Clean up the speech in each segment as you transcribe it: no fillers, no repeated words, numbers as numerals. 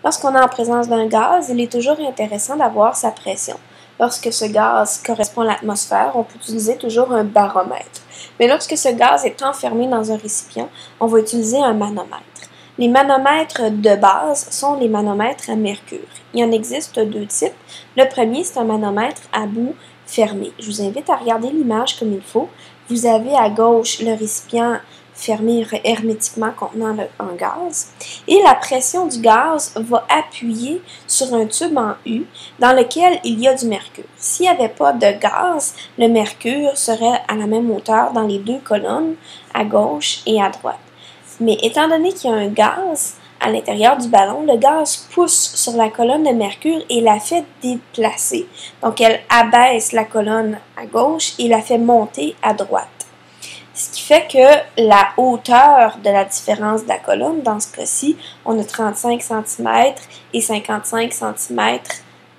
Lorsqu'on est en présence d'un gaz, il est toujours intéressant d'avoir sa pression. Lorsque ce gaz correspond à l'atmosphère, on peut utiliser toujours un baromètre. Mais lorsque ce gaz est enfermé dans un récipient, on va utiliser un manomètre. Les manomètres de base sont les manomètres à mercure. Il y en existe deux types. Le premier, c'est un manomètre à bout fermé. Je vous invite à regarder l'image comme il faut. Vous avez à gauche le récipient fermé hermétiquement contenant un gaz. Et la pression du gaz va appuyer sur un tube en U dans lequel il y a du mercure. S'il n'y avait pas de gaz, le mercure serait à la même hauteur dans les deux colonnes, à gauche et à droite. Mais étant donné qu'il y a un gaz à l'intérieur du ballon, le gaz pousse sur la colonne de mercure et la fait déplacer. Donc, elle abaisse la colonne à gauche et la fait monter à droite. Ce qui fait que la hauteur de la différence de la colonne, dans ce cas-ci, on a 35 cm et 55 cm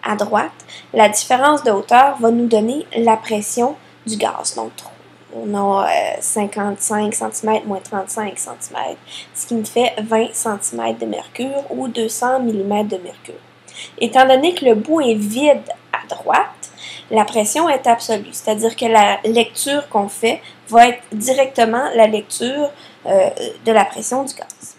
à droite. La différence de hauteur va nous donner la pression du gaz. Donc, on a 55 cm moins 35 cm, ce qui me fait 20 cm de mercure ou 200 mm de mercure. Étant donné que le bout est vide à droite, la pression est absolue, c'est-à-dire que la lecture qu'on fait va être directement la lecture de la pression du gaz.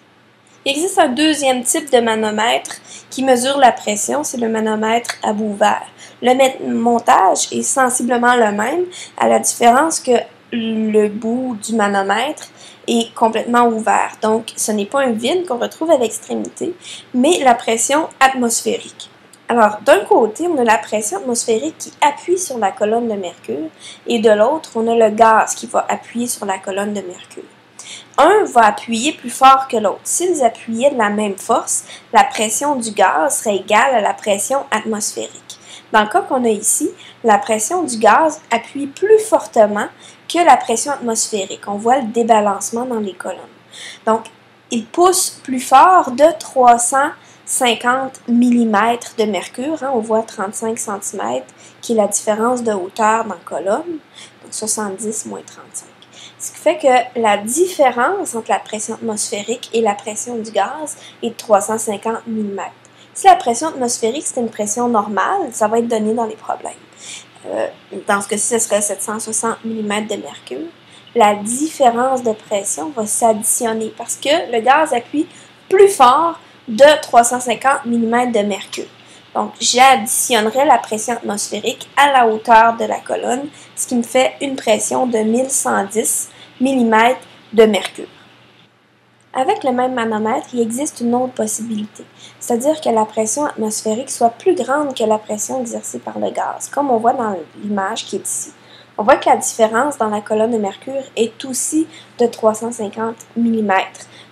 Il existe un deuxième type de manomètre qui mesure la pression, c'est le manomètre à bout ouvert. Le montage est sensiblement le même, à la différence que le bout du manomètre est complètement ouvert. Donc, ce n'est pas un vide qu'on retrouve à l'extrémité, mais la pression atmosphérique. Alors, d'un côté, on a la pression atmosphérique qui appuie sur la colonne de mercure, et de l'autre, on a le gaz qui va appuyer sur la colonne de mercure. Un va appuyer plus fort que l'autre. S'ils appuyaient de la même force, la pression du gaz serait égale à la pression atmosphérique. Dans le cas qu'on a ici, la pression du gaz appuie plus fortement que la pression atmosphérique. On voit le débalancement dans les colonnes. Donc, il pousse plus fort de 350 mm de mercure. On voit 35 cm, qui est la différence de hauteur dans la colonne. Donc, 70 moins 35. Ce qui fait que la différence entre la pression atmosphérique et la pression du gaz est de 350 mm. Si la pression atmosphérique, c'est une pression normale, ça va être donné dans les problèmes. Dans ce cas-ci, ce serait 760 mm de mercure. La différence de pression va s'additionner parce que le gaz appuie plus fort de 350 mm de mercure. Donc, j'additionnerai la pression atmosphérique à la hauteur de la colonne, ce qui me fait une pression de 1110 mm de mercure. Avec le même manomètre, il existe une autre possibilité, c'est-à-dire que la pression atmosphérique soit plus grande que la pression exercée par le gaz, comme on voit dans l'image qui est ici. On voit que la différence dans la colonne de mercure est aussi de 350 mm,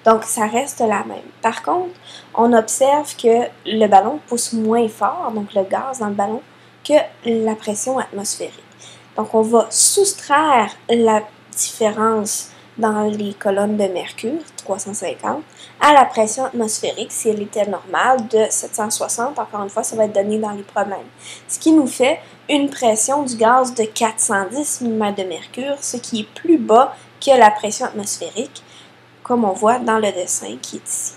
donc ça reste la même. Par contre, on observe que le ballon pousse moins fort, donc le gaz dans le ballon, que la pression atmosphérique. Donc on va soustraire la différence dans les colonnes de mercure, 350, à la pression atmosphérique, si elle était normale, de 760. Encore une fois, ça va être donné dans les problèmes. Ce qui nous fait une pression du gaz de 410 mm de mercure, ce qui est plus bas que la pression atmosphérique, comme on voit dans le dessin qui est ici.